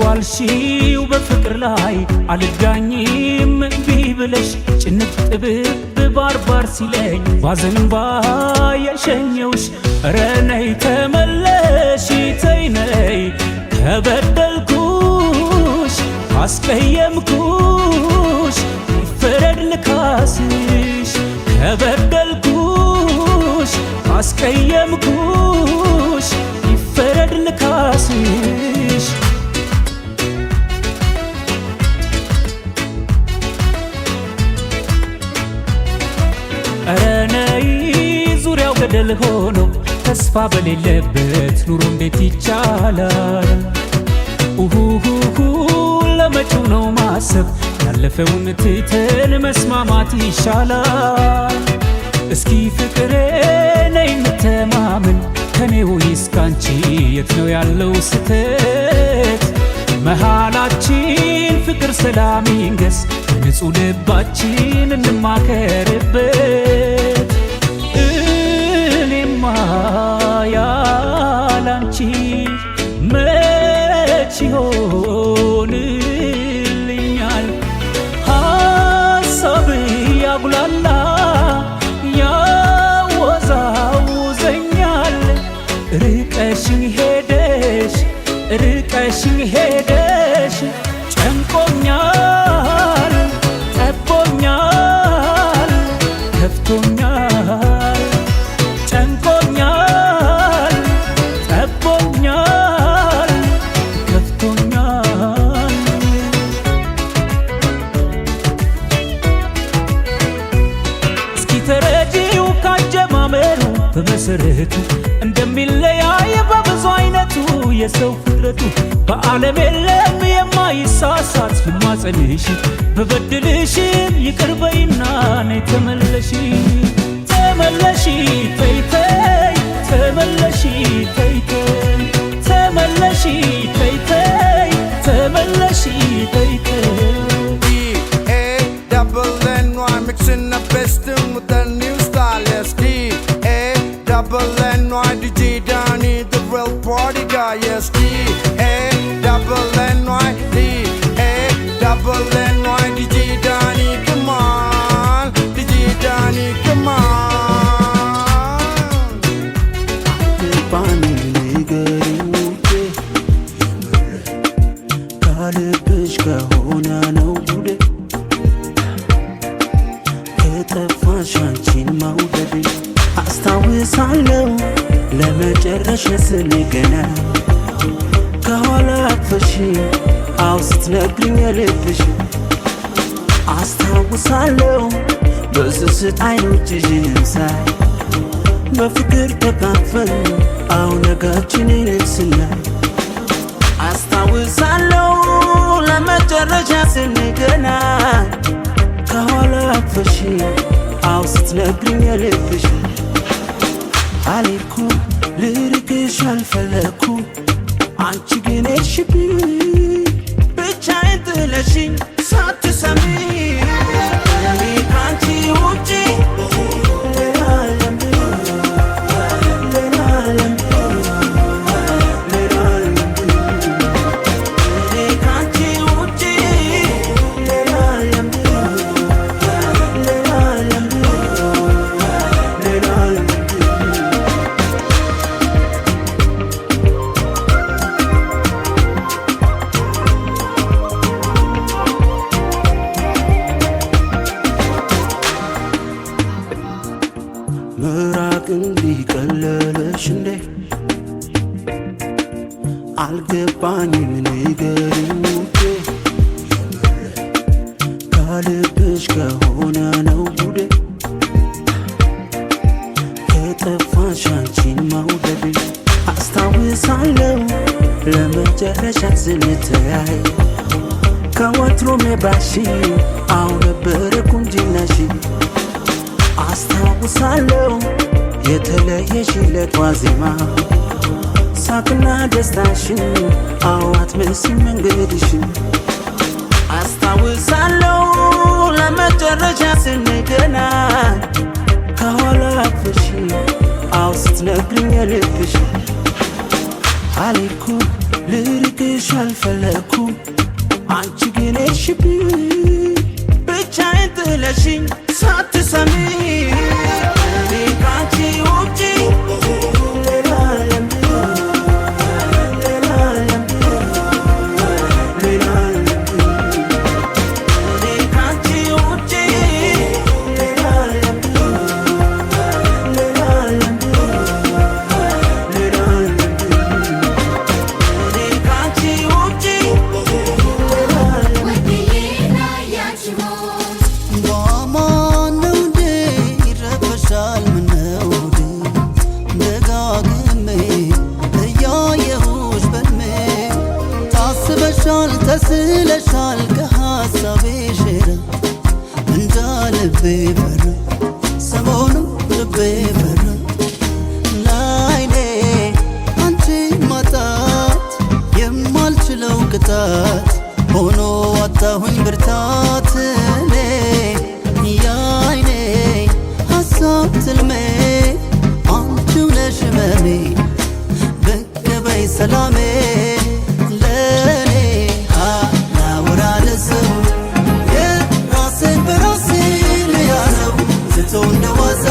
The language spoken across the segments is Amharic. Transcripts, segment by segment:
ዋልሺው በፍቅር ላይ አልጋኝም ቢብለሽ ጭንቅ ጥብብ ባርባር ሲለኝ ባዘንባ የሸኘውሽ ኧረ ነይ ተመለሺ ተይ ነይ ከበደልኩሽ አስቀየምኩሽ ይፈረድ ልካስሽ ከበደልኩሽ አስቀየምኩሽ ይፈረድ ልካስሽ ኧረ ነይ ዙሪያው ገደል ሆኖ ተስፋ በሌለበት ኑሮ እንዴት ይቻላል ኡሁሁሁ ለመጪው ነው ማሰብ ያለፈውን ትተን መስማማት ይሻላል እስኪ ፍቅሬ ነይ እንተማመን ከኔ ወይስ ካንቺ የት ነው ያለው ስተት መሃላችን ፍቅር ሰላም ይንገስ ንጹህ ልባችን እንማከርበት እኔማ ያላንቺ መች ይሆንልኛል ሀሳብ ያጉላላ ያወዛውዘኛል ርቀሽኝ ሄደሽ ጨንቆኛል ጠቦኛል ከፍቶኛል ጨንቆኛል ጠቦኛል ከፍቶኛል እስኪ ተረጂው ካጀማመሩ በመሰረቱ እንደሚለያይ በብዙ አይነቱ የሰው ፍጥረቱ በዓለም የለም የማይሳሳት ልማጸንሽ በበድልሽም ይቅር በይና ነይ ተመለሺ ተመለሺ ተይ ተይ ተመለሺ ተይ ተይ ተመለሺ ተይ ተይ ተመለሺ ተይ ተይ E-A-double-N-Y mixing the best in with the new style yes E-A-double-N-Y DJ Donny the real party guy yes E-A-double-N-Y E-A-double-N-Y DJ Donny come on DJ Donny come on Bani ንገሪኝ ውዴ ካልብሽ ከሆነ ነው ጉዴ ከጠፋሽ አንቺን መውደዴ አስታውሳለሁ ለመጨረሻ ስንገናኝ ከኋላ አቅፈሽ አው ስትነግሪኝ የልብሽ አስታውሳለሁ በስስት አይኖችሽን ሳይ በፍቅር ተቃፈን አው ነጋችንን ስናይ አስታውሳለሁ ለመጨረሻ ስንገናኝ ከኋላ አቅፈሽ አው ስትነግሪኝ የልብሽ አልሄድኩም ልርቅሽ አልፈለኩም አንቺ ግን ሄድሽብኝ ብቻዬን ጥለሽኝ ሳትሰሚ እኔ ካንቺ ውጪ ሌላ ዓለም ሌላ ዓለም ሌላ ዓለም እኔ ካንቺ ውጪ ሌላ ዓለም ሌላ ዓለም ሌላ ዓለም ምራቅ እንዲቀለለሽ እንዴ አልገባኝም ንገሪኝ ውዴ ካልብሽ ከሆነ ነው ጉዴ ከጠፋሽ አንቺን መውደዴ አስታውሳለሁ ለመጨረሻ ስንተያይ ከወትሮም የባሽ አው ነበረ ቁንጅናሽ አስታውሳለሁ የተለየሽለት ዋዜማ ሳቅና ደስታሽን አዋት መስል መንገድሽን አስታውሳለሁ ለመጨረሻ ስንገናኝ ከኋላ አቅፈሽ አው ስትነግሪኝ የልብሽ አልሄድኩም ልርቅሽ አልፈለኩም አንቺ ግን ሄድሽብኝ ብቻዬን ጥለሽኝ ሳትሰሚ እኔ ካንቺ ውጪ ሌላ ዓለም ሌላ ዓለም ሌላ ዓለም እኔ ካንቺ ውጪ ሌላ ዓለም ሌላ ዓለም ሌላ ዓለም እኔ ካንቺ ውጪ ሌላ ዓለም በማነው እንዴ ይረበሻል ምነው ደጋግሜ እያየሁሽ በልሜ ታስበሻል ተስለሻል ከሐሳቤ ሽረ እንጃ ልቤ ፈራ ሰሞኑን ልቤ ፈራ ላይኔ አንቺ ማጣት የማልችለው ቅጣት ሆኖ አጣሁኝ ብርታት እኔ ያይኔ ሐሳብ ትልሜ አንቺው ነሽ ህመሜ ብቅ በይ ሰላሜ ለኔ አላወራ ለሰው የራሴን በራሴ ልያዘው ዝቶ እንደዋዛ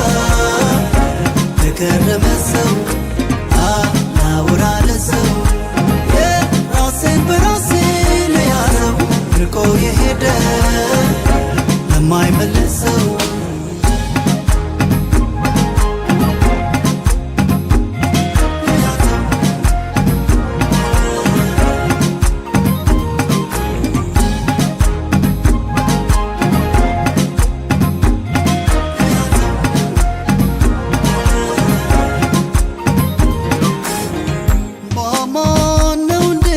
ተከረመ ሰው አላወራ ለሰው የራሴን በራሴ ልያዘው ርቆ የሄደ ለማይመለሰው በማነው እንዴ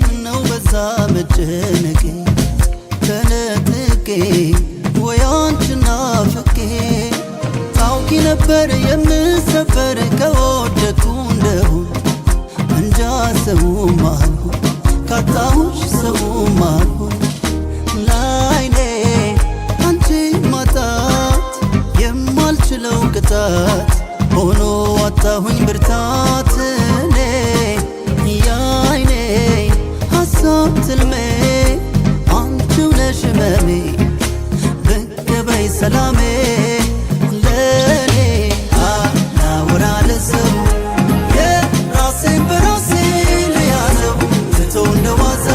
ምነው በዛ መጨነቄ ተነጥቄ ወይ አንቺን ናፍቄ ታውቂ ነበር የምሰበር ከወደኩ እንደሆን እንጃ ሰውም አልሆን ካጣሁሽ ሰውም አልሆን ላይኔ አንቺ ማጣት የማልችለው ቅጣት ሆኖ አጣሁኝ ብርታት እኔ ያይኔ ሐሳብ ትልሜ አንቺው ነሽ ህመሜ ብቅ በይ ሰላሜ ለኔ አላወራ ለሰው የራሴን በራሴ ልያዘው ዝቶ እንደዋዛ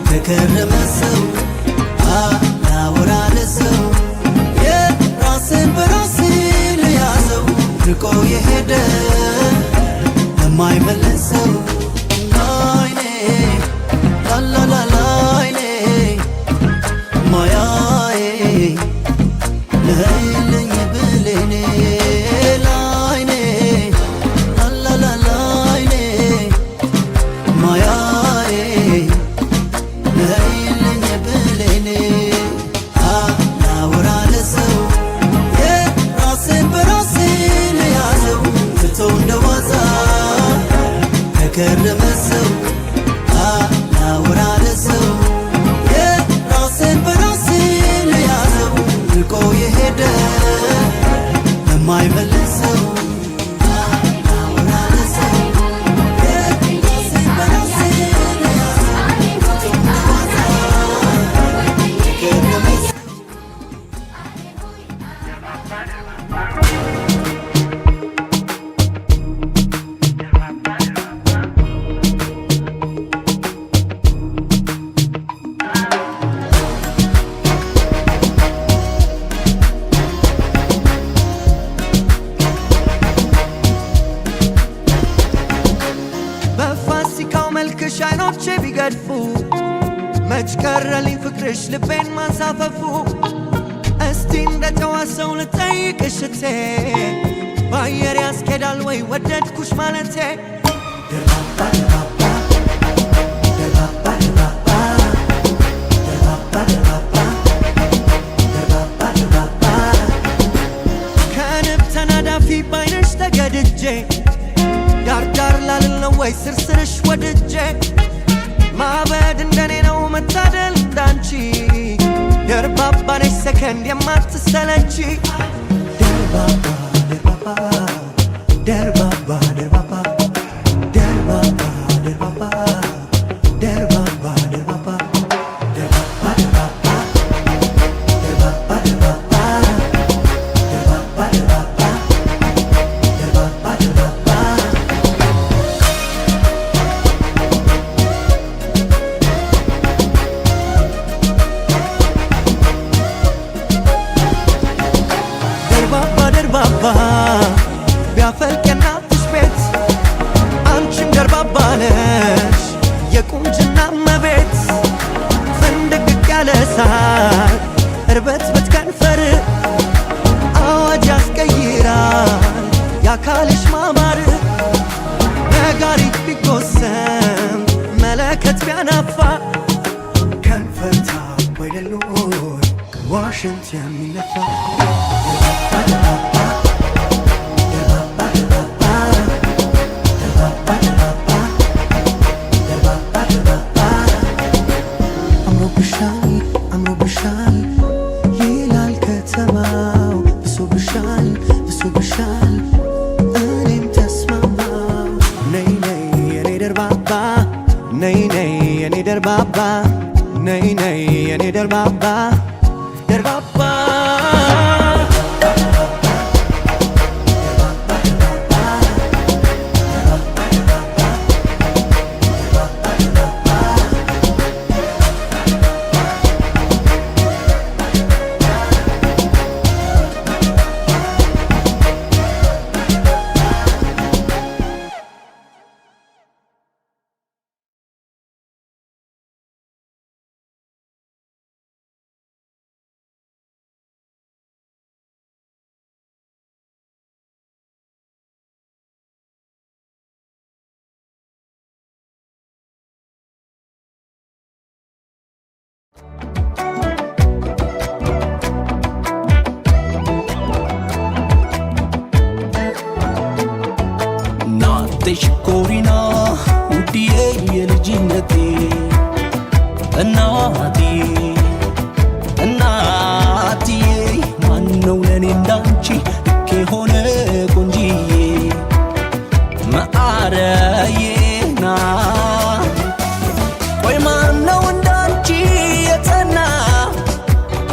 ተከረመ ሰው አላወራ ለሰው የራሴን በራሴ ልያዘው ርቆ የሄደ ለማይመለሰው ላይኔ ላላላላይኔ ማያዬ ለይልኝ ብሌኔ ላይኔ ላላላላይኔ ማያዬ ለይልኝ ብሌኔ አላወራ ለሰው የራሴን በራሴ ልያዘው ዝቶ እንደዋዛ ተከረመ ሰው አላወራ ለሰው የራሴን በራሴ ልያዘው ርቆ የሄደ ለማይመለሰው አላወራ ለሰው የራሴን በራሴ ልያዘው ዝቶ እንደዋዛ ተከረመ ሰው በፋሲካው መልክሽ አይኖቼ ቢገድፉ መች ቀረልኝ ፍቅርሽ ልቤን ማንሳፈፉ እስቲ እንደ ጨዋ ሰው ልጠይቅሽ እቴ በአየር ያስኬዳል ወይ ወደድኩሽ ማለቴ ከንብ ተናዳፊ ባይነሽ ተገድጄ ዳርዳር ላልል ነው ወይ ስርስርሽ ወድጄ ማበድ እንደኔ ነው መታደል እንዳንቺ ደርባባ ነሽ ሰከንድ የማትሰለቺ ደርባባ ደርባባ ደርባባ ደርባባ ደርባባ ሽንት የሚነፋ አምሮብሻል ይላል ከተማው ብሶብሻል እኔም ተስማማው ነይ ነይ የኔ ደርባባ ነይ ነይ የኔ ደርባባ ነይ ነይ የኔ ደርባባ ደርባባ ሽኮሪና ውድዬ የልጅነቴ እናትዬ ማነው ለኔ እንዳንቺ ልክ የሆነ ቆንጂዬ መዓረዬና ቆይ ማነው እንዳንቺ የጸና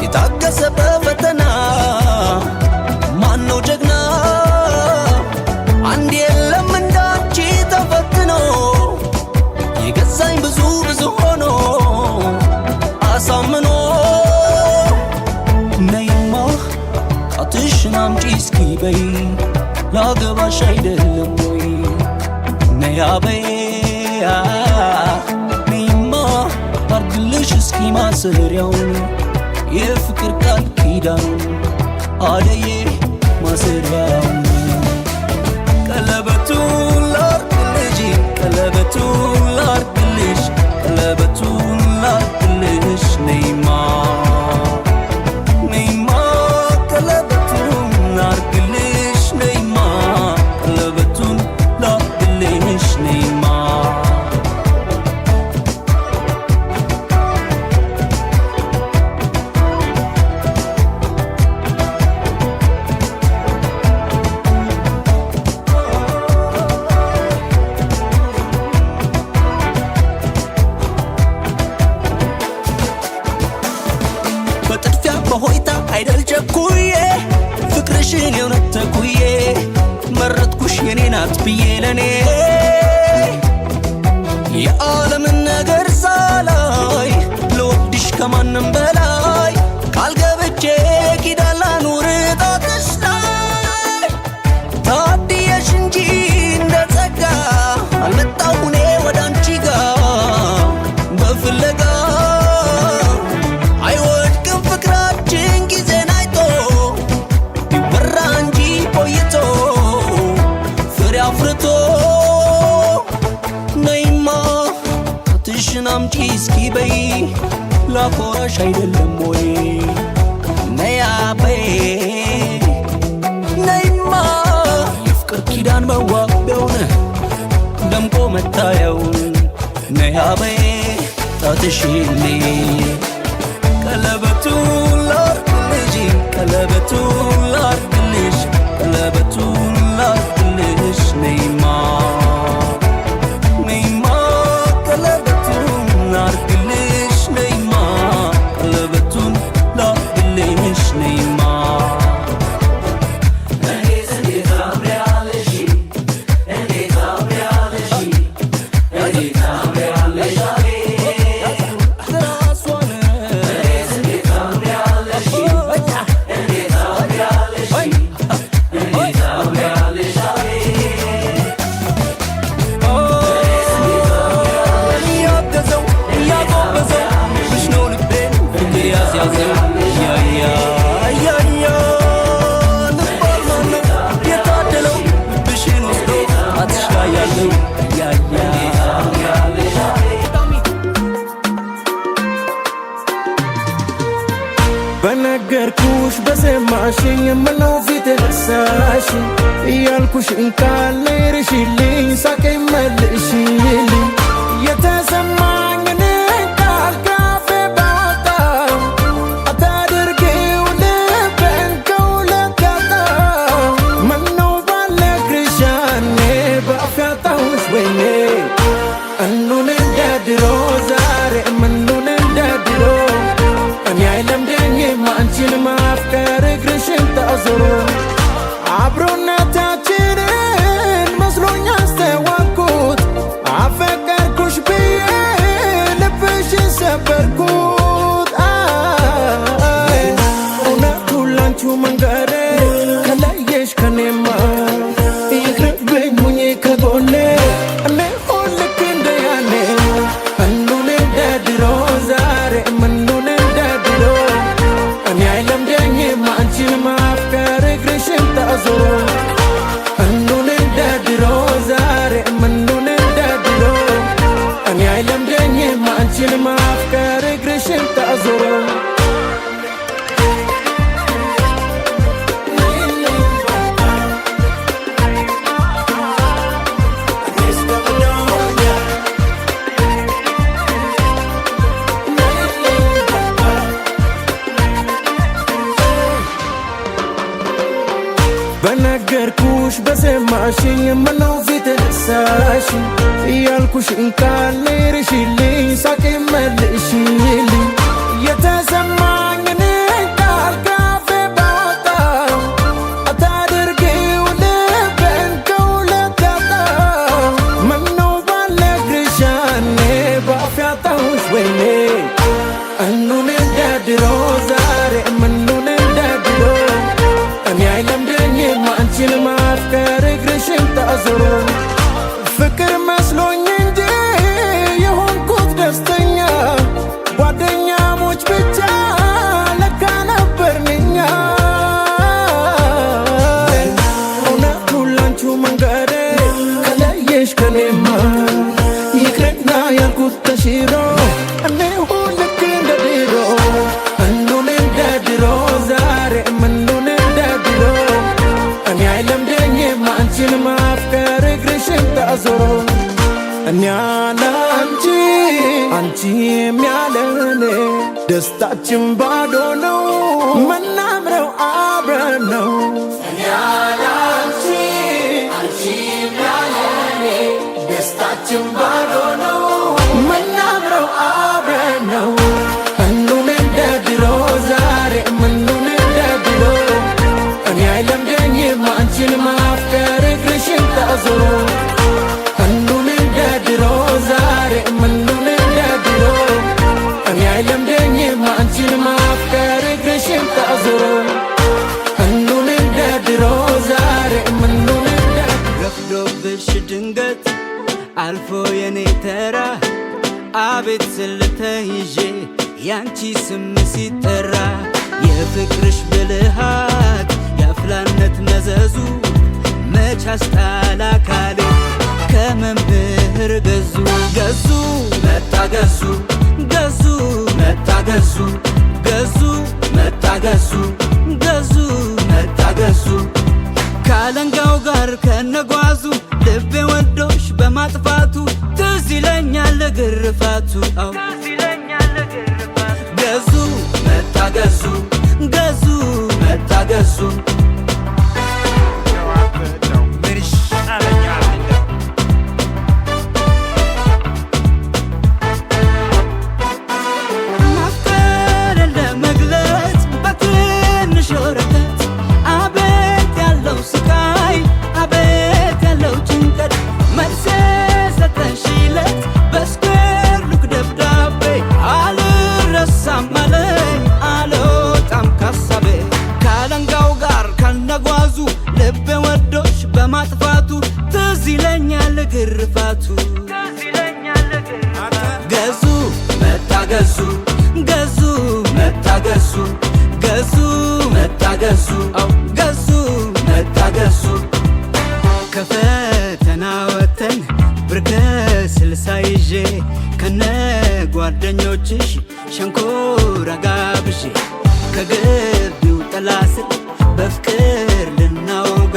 የታገሰ በፈተና ማነው ጀግና አንድ የለም እንዳንቺ ተፈትኖ የገዛኝ ብዙ ሆኖ አሳምኖ ነይማ ጣትሽን አምጪ እስኪ በይ ላገባሽ አይደለም ወይ ነያ በይ ነይማ አርግልሽ እስኪ ማሰሪያውን የፍቅር ቃል ኪዳን አደዬ ማሰሪያውን ቀለበቱን ላርግልሽ ቀለበቱን ላርግልሽ ቀለበቱን ላርግልሽ ነይማ ነይማ ቀለበቱን ላርግልሽ ነይማ ቀለበቱን ላርግልሽ ነይማ በሆይታ አይደል ቸኩዬ ፍቅርሽን የእውነት ተኩዬ መረጥኩሽ የኔ ናት ብዬ ለኔ የዓለምን ነገር ሳላይ ልወድሽ ከማንም በላይ ቃል ገብቼ ኪዳን ላኑር ጣትሽ ላይ ታድየሽ እንጂ እንደ ጸጋ አልመጣሁ እኔ ወደ አንቺ ጋር በፍለጋ ነይማ ጣትሽን አምጪ እስኪ በይ ላኮራሽ አይደለም ወይ ነያ በይ ነይማ የፍቅር ኪዳን መዋቢያውን ደምቆ መታየውን ነያ በይ ጣትሽን ቀለበቱን ላርግልሽ ቀለበቱን ላርግልሽ ቀለበቱን ላርግልሽ ነይማ ነይማ ቀለበቱን ላርግልሽ ነይማ ቀለበቱን ላርግልሽ ነይማ እንዴት ታምሪያለሽ እንዴት ታምሪያለሽ እንዴት ታምሪያለሽ የታደለው ልብሽን ወስዶ አትሻያለው ያልኩሽን ቃል እርሺልኝ ሳቄን መልሽልኝ የተሰማኝን ቃል ካፌ ባወጣው አታድርጊው ልቤን ከሁለት ያጣው ምነው ባልነግርሽ ያኔ በአፍ ያጣሁሽ ወይኔ እኑን እንደ ድሮ ዛሬ ምኑን እንደ ድሮ እኔ አይለምደኝም አንቺን ማፍቀር እግርሽን ታዞሮ አብሮነታችንን መስሎኝ አስተዋልኩት አፈቀርኩሽ ብዬ ልብሽን ሰበርኩት እውነቱን ላንቺው መንገሬ ከለየሽ ከኔማ ይቅርብኝ ሁኚ ከጎኔ እኔ ሁን ልክ እንደ ያኔ እኑን እንደ ድሮ ዛሬ ምኑን እንደ ድሮ እኔ አይለምደኝም አንቺን ማፍቀር እግርሽን ታዞሮ እኑን እንደ ድሮ ዛሬ ምኑን እንደ ድሮ እኔ አይለምደኝም አንቺን ማፍቀር እግርሽን ታዞሮ በነገርኩሽ በሰማሽኝ ምነው ፊት ነሳሽ ያልኩሽን ቃል እርሺልኝ ሳቄን መልሽልኝ የተሰማኝን ቃል ካፌ ባወጣው አታድርጊው ልቤን ከሁለት ያጣው ምነው ባልነግርሽ ያኔ በአፍ ያጣሁሽ ወይኔ እኑን እንደ ድሮ ዛሬ ምኑን እንደ ድሮ እኔ አይለምደኝም አንቺን ማፍቀር እግርሽን ታዞሮ ፍቅር መስሎኝ እንጂ የሆንኩት ደስተኛ ጓደኛሞች ብቻ ለካ ነበርን እኛ እውነቱን ላንቺው መንገሬ ከለየሽ ከኔማ ይቅርና ያልኩት ተሽሮ እኔ ሁን ልክ እንደ ድሮ እኑን እንደ ድሮ ዛሬ ምኑን እንደ ድሮ እኔ አይለምደኝም አንቺን ማፍቀር እግርሽን ታዞሮ እኔ ያላንቺ አንቺም ያለኔ ደስታችን ባዶ ነው ምናምረው አብረን ነው እኔ ያላንቺ አንቺም ያለኔ ደስታችን ባዶ ነው ምናምረው አብረን ነው እኑን እንደ ድሮ ዛሬ ምኑን እንደ ድሮ እኔ አይለምደኝም አንቺን ማፍቀር እግርሽን ታዞሮ እኑን እንደ ድሮ ዛሬ ምኑን እንደ ድሮ እኔ አይለምደኝም አንቺን ማፍቀር እግርሽን ታዞሮ እኑን እንደ ድሮ ዛሬ ምኑን እንደ ረፍዶብሽ ድንገት አልፎ የኔ ተራ አቤት ስለተይዤ ያንቺ ስም ሲጠራ የፍቅርሽ ብልሃት የአፍላነት መዘዙ መች አስጣላ ካሌ ከመምህር ገዙ ገዙ መጣ ገዙ ገዙ መጣ ገዙ ገዙ መጣ ገዙ ገዙ መጣ ገዙ ካለንጋው ጋር ከነጓዙ ልቤ ወዶሽ በማጥፋቱ ትዝ ይለኛል ግርፋቱ ገዙ መጣ ገዙ ገዙ መጣ ገዙ ማፍቀርን ለመግለጽ በትንሽ ወረቀት አቤት ያለው ስቃይ አቤት ያለው ጭንቀት መልስ ሰጠሽለት በስኩዌር ሉክ ደብዳቤ አልረሳም አለኝ አልወጣም ካሳቤ ካለንጋው ጋር ከነጓዙ ልቤ ወዶሽ በማጥፋቱ ትዝ ይለኛል ግርፋቱ ገዙ መጣ ገዙ ገዙ መጣ ገዙ ገዙ መጣ ገዙ ገዙ መጣ ገዙ ከፈተና ወተን ብርከ ስልሳ ይዤ ከነ ጓደኞችሽ ሸንኮራ ጋብዤ ከግቢው ጥላ ስር በፍቅር ልናወጋ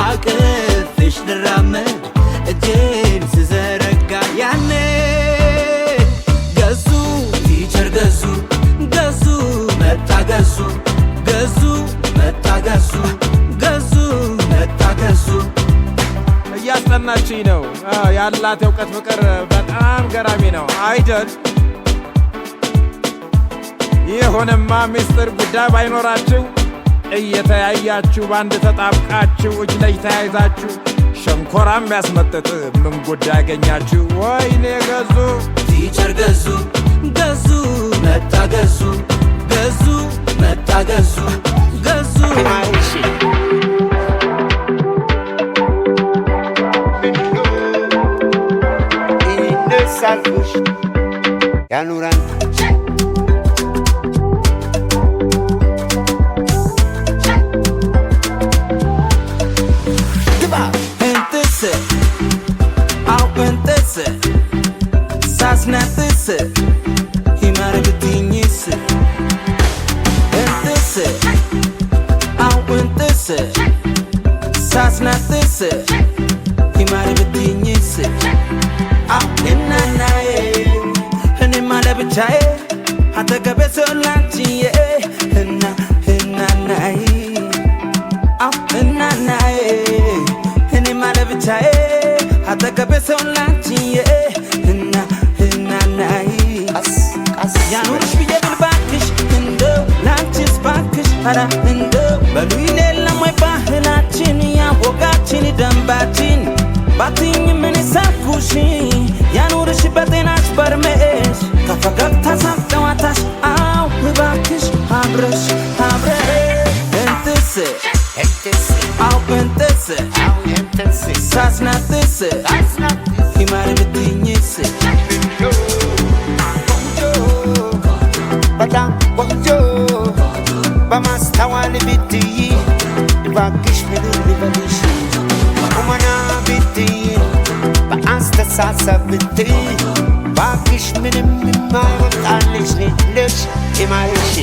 አቅም በፊትሽ ልራመድ እጄን ስዘረጋ ያኔ ገዙ ቲቸር ገዙ ገዙ መጣ ገዙ ገዙ መጣ ገዙ ገዙ መጣ ገዙ እያስጠናችኝ ነው ያላት የእውቀት ፍቅር በጣም ገራሚ ነው አይደል ይሁንማ ሚስጥር ጉዳይ ባይኖራችሁ እየተያያችሁ ባንድ ተጣብቃችሁ እጅ ላይ ተያይዛችሁ ሸንኮራም ያስመጥጥ ምን ጉዳይ ያገኛችሁ ወይኔ ገዙ ቲቸር ገዙ ገዙ መጣ ገዙ ገዙ መጣ ገዙ ገዙ ይነሳልሽ ያኑራን Sasnatse himare bitinyse entse awentse sasnatse himare bitinyse inanae hene male bichae hatagabe solantiye inanae inanae hene male bichae hatagabe solantiye ያኑርሽ ብዬ ብል ባክሽ እንደው ላንቺስ ባክሽ ኧረ እንደው በሉኝ የለም ወይ ባህላችን ያወጋችን ደንባችን ባትኝ ምን ሳኩሽ ያኑርሽ በጤናሽ በርሜሽ ከፈገግታ ሳቅ ጨዋታሽ አው ባክሽ አብረሽ እንትስ አው እንትስ ሳስናትስ ሂማር ብትኝስ በጣም ቆንጆ በማስተዋል ብትይ እባክሽ ምን ልበልሽ ቁመና ብትይ በአስተሳሰብ ብትይ እባክሽ ምንም የማይወጣልሽ ልሽ ይማርሽ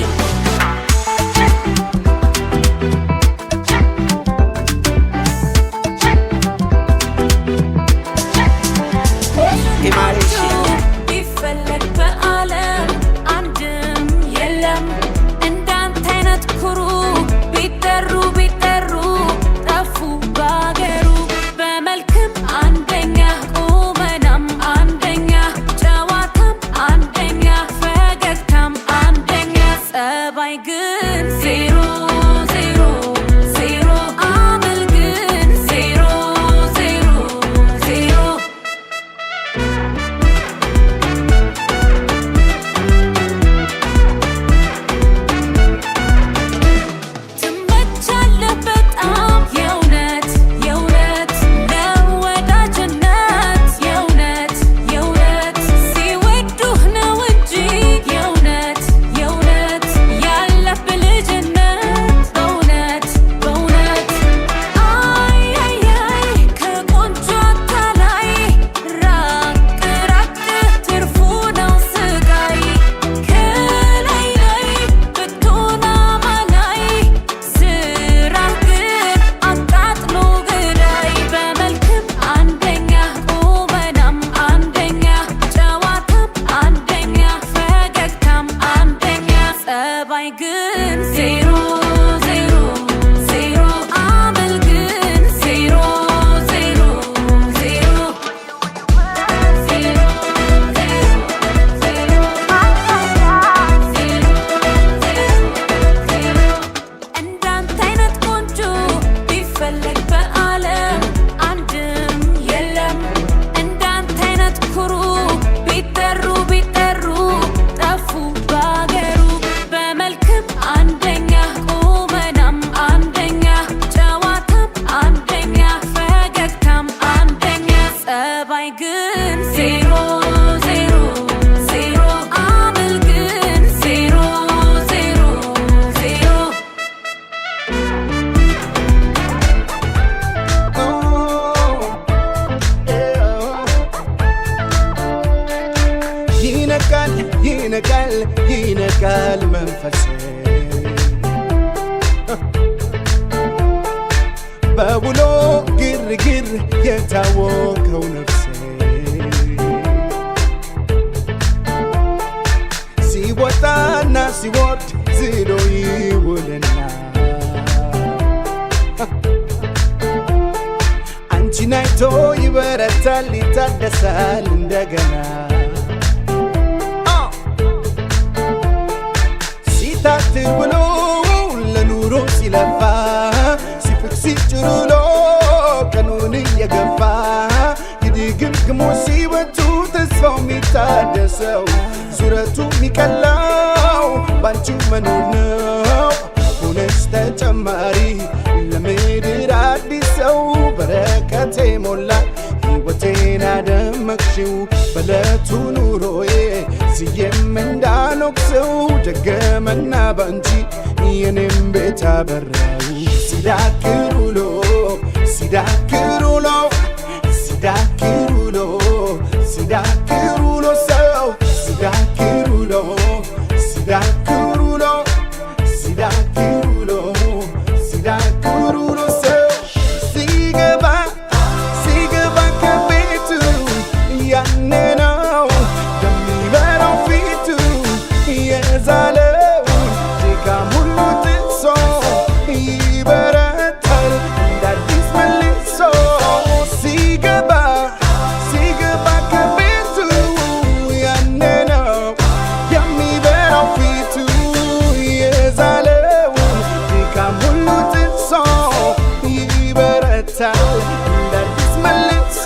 መንፈሴ በውሎ ግርግር የታወቀው ነፍሴ ሲወጣና ሲወርድ ዝሎ ይውልና አንቺን አይቶ ይበረታል ይታደሳል እንደገና ሲታትር ብሎ ለኑሮ ሲለፋ ሲፍቅ ሲጭሩሎ ቀኑን እየገፋ ይድግምግሞ ሲወቱ ተስፋው የሚታደሰው ዙረቱ የሚቀላው ባንቺው መኖር ነው ሆነሽ ተጨማሪ ለምድር አዲስ ሰው በረከቴ ሞላ ሕይወቴን አደመቅሽው በለቱ ኑሮዬ ዝዬም እንዳኖክሰው ደገመና ባንቺ የኔም ቤት አበራው ሲዳክር ውሎ ሲዳክር ውሎ ሲዳክር ውሎ ሲዳክር ውሎ ሰው ሲዳክር ውሎ ሲዳክር ውሎ ሲዳክር ውሎ ሲዳክር ውሎ ሰው ሲገባ ከቤቱ ያኔ ነው የሚበራው ፊቱ የዛለው ድካም ሁሉ ጥሶ ይበረታል እንዳዲስ መልሶ ሲገባ ከቤቱ ያኔ ነው የሚበራው ፊቱ የዛለው ድካም ሁሉ ጥሶ ይበረታል እንዳዲስ መልሶ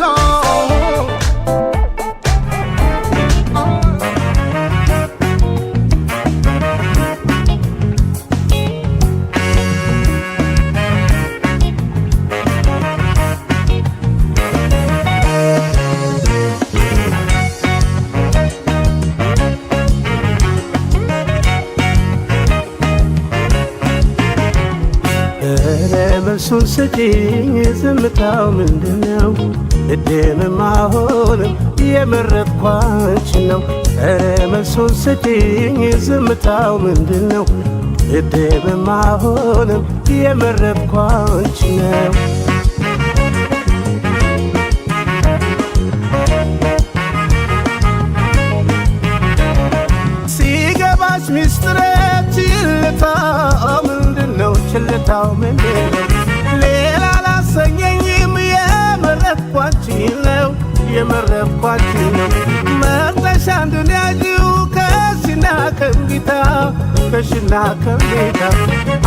መልሱን ስጪኝ ዝምታው ምንድነው እድምም አሁንም የመረጥኩ አንቺን ነው መልሱን ስጪኝ ዝምታው ምንድነው እድምም አሁንም የመረጥኩ አንቺን ነው ሲገባሽ ሚስጥሬ ችልታው ምንድነው ችልታው ምንድነው ሌላ ላሰኘኝም የመረጥኳችን ነው የመረጥኳችን ነው መርጠሽ አንዱን ያዥው ከሽና ከእንቢታ ከሽና ከእንቢታ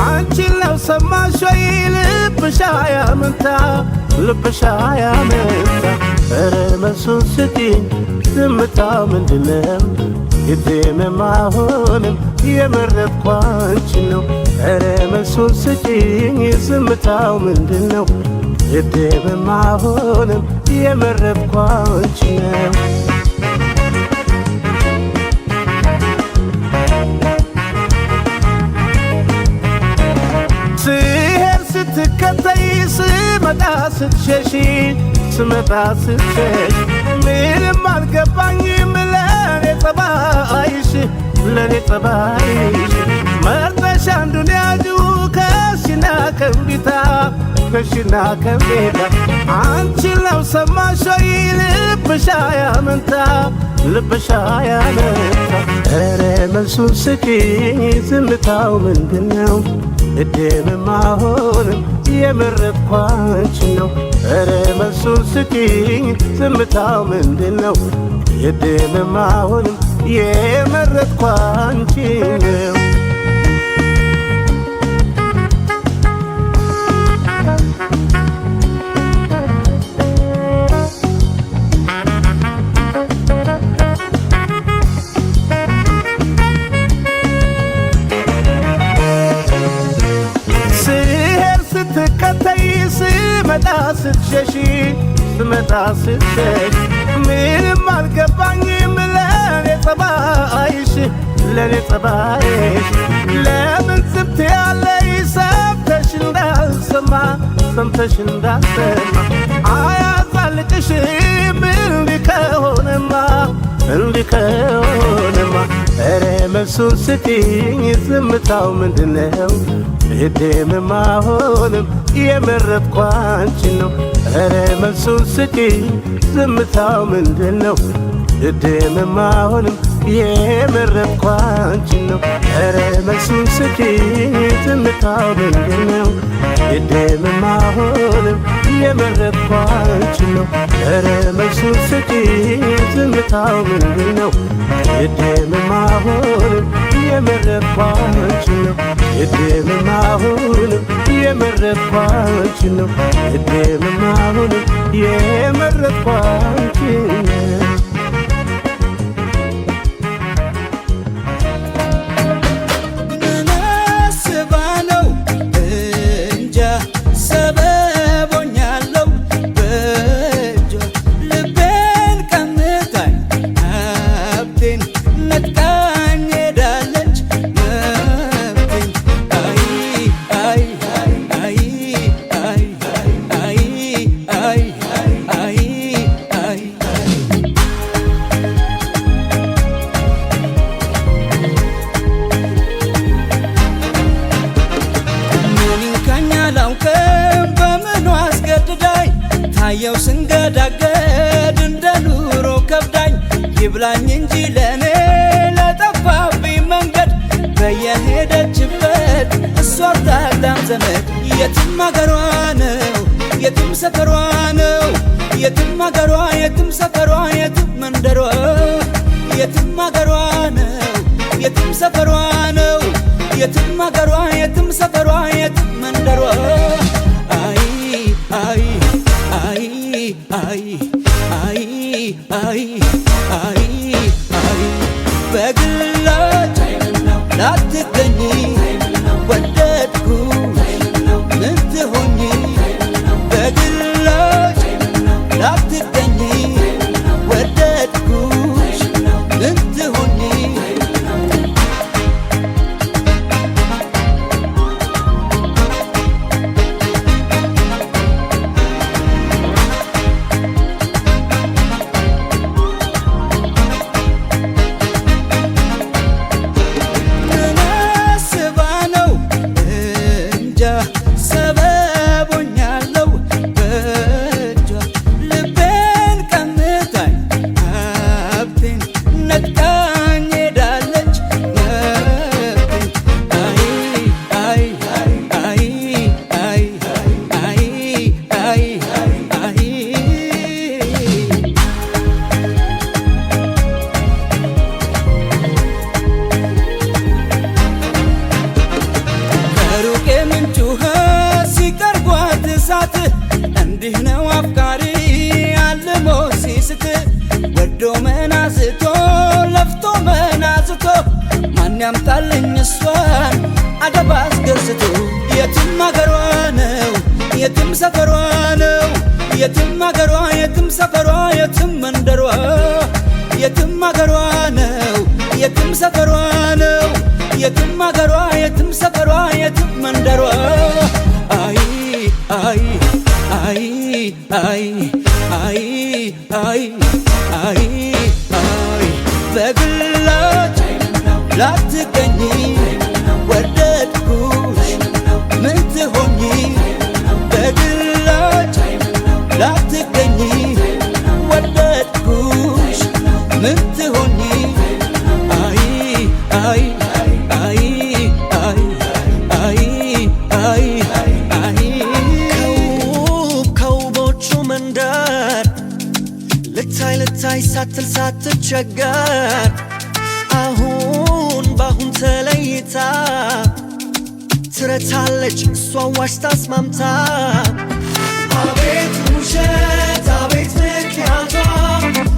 አንቺን ነው ሰማሽ ወይ ልብሻ ያመንታ ልብሻ ያመንታ ኧረ መልሱን ስጪኝ ዝምታው ምንድነው የደምም አሁንም የመረጥኩ አንቺን ነው ኧረ መልሱን ስጪኝ ዝምታው ምንድነው የደምም አሁንም የመረጥኩ አንቺን ነው ስሄድ ስትከተይ ስመጣ ስትሸሺ ስመጣ ስትሸሽ ምንም አልገባኝም ለኔ ጸባይሽ ለኔ ጸባይሽ መርጠሽ አንዱን ያዥው ከሽና ከእንቢታ ከሽና ከእንቢታ አንቺን ነው ሰማሽ ወይ ልብሻ ያመንታ ልብሻ ያመንታ ኧረ መልሱን ስጪኝ ዝምታው ምንድነው እድምም አሁንም የመረጥኩ አንቺን ነው ኧረ መልሱን ስጪኝ ዝምታው ምንድነው የደምም አሁንም የመረጥኩ አንቺን ነው ስትከተይ ስመጣ ስትሸሺ ስመጣ ስትሸሽ ምንም አልገባኝም ለኔ ጸባይሽ ለኔ ጸባይሽ ለምን ዝምት ያለይ ሰምተሽ እንዳልሰማ ሰምተሽ እንዳልሰማ አያዛልቅሽም እንዲህ ከሆነማ ኧረ መልሱን ስጪኝ ዝምታው ምንድነው እህቴም አሁንም የመረጥኩ አንቺን ነው ኧረ መልሱን ስጪኝ ዝምታው ምንድነው እህቴም አሁንም የመረጥኩ አንቺን ነው ኧረ መልሱን ስጪኝ ዝምታው ምንድነው እህቴም አሁንም የመረጥኩ አንቺን ነው ኧረ መልሱን ስጪኝ ዝምታው ምንድነው እህቴም አሁንም የመረጥኩ አንቺን ነው እህቴም አሁንም የመረጥኩ አንቺን ነው እህቴም አሁንም የመረጥኩ አንቺን ነው ታየው ስንገዳገድ እንደ ኑሮ ከብዳኝ ይብላኝ እንጂ ለኔ ለጠፋብኝ መንገድ በየሄደችበት እሷ ታዳም ዘመድ የትም አገሯ ነው የትም ሰፈሯ ነው የትም አገሯ የትም ሰፈሯ የትም መንደሯ የትም አገሯ ነው የትም ሰፈሯ ነው የትም አገሯ የትም ሰፈሯ የትም መንደሯ አይ አይ አይ አይ አይ አይ አይ አይ በግላጭ ላትገኝ ወደድኩ ምን ትሆኚ በግላጭ ላትገኝ ወደድኩሽ ምን ትሆኚ እንዲህ ነው አፍቃሪ አልሞ ሲስት ወዶ መናዝቶ ለፍቶ መናዝቶ ማን ያምጣልኝ እሷን አደብ አስገዝቶ የትም አገሯ ነው የትም ሰፈሯ ነው የትም አገሯ የትም ሰፈሯ የትም መንደሯ የትም አገሯ ነው የትም ሰፈሯ ነው የትም አገሯ የትም ሰፈሯ የትም መንደሯ አይ አይ አይ አይ አይ አይ አይ አይ በግላጭ ላትገኝ ወደድኩሽ ምን ትሆኚ በግላጭ ላትገኝ ወደድኩሽ ምን ትሆኚ አይ አይ አይ አይ አይ አይ አይ መንደር ልታይ ልታይ ሳትል ሳትቸገር አሁን ባሁን ተለይታ ትረታለች እሷ ዋሽታ አስማምታ አቤት ውሸት አቤት ምክንያቷ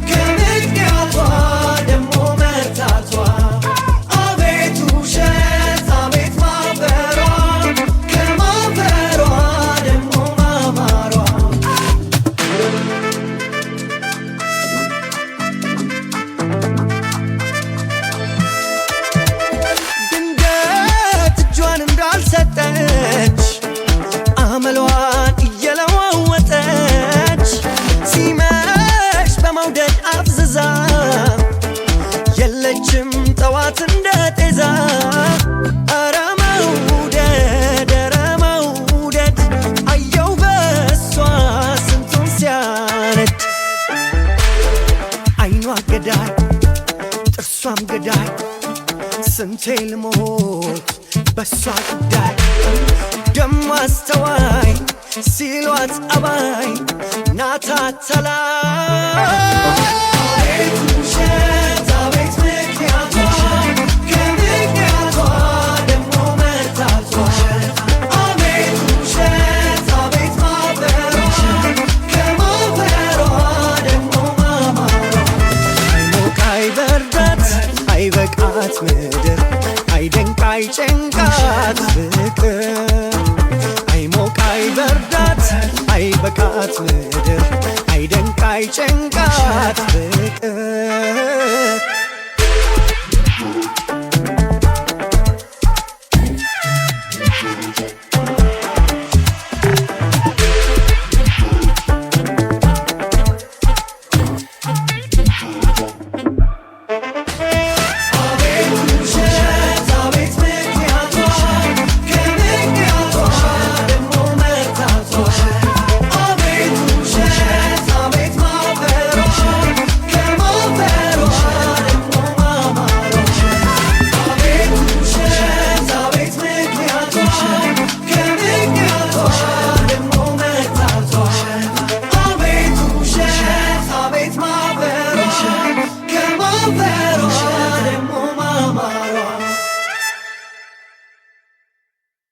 ከምክንያቷ ደሞ መርታቷ አቤት ውሸት አቤት ማፈሯ ከማፈሯ ደሞ ማማሯ እንዳልሰጠች አመሏን እየለዋወጠች ሲመሽ ሄደችም ጠዋት እንደ ጤዛ ኧረ መውደድ ኧረ መውደድ አየው በሷ ስንቱን ሲያነድ አይኗ ገዳይ ጥርሷም ገዳይ ስንቴ ልሞት በሷ ጉዳይ ደሞ አስተዋይ ሲሏት አባይ ናታ ተላይ አቤት ውሸት አቤት ምክንያቷ ከምክንያቷ ደሞ መርታቷ አቤት ውሸት አቤት ማፈሯ ከማፈሯ ደሞ ማማሯ አይሞቅ አይበርዳት አይበቃት ምድር አይደንቅ አይጨንቃት ፍቅር አይሞቅ አይበርዳት አይበቃት ምድር አይደንቅ አይጨንቃት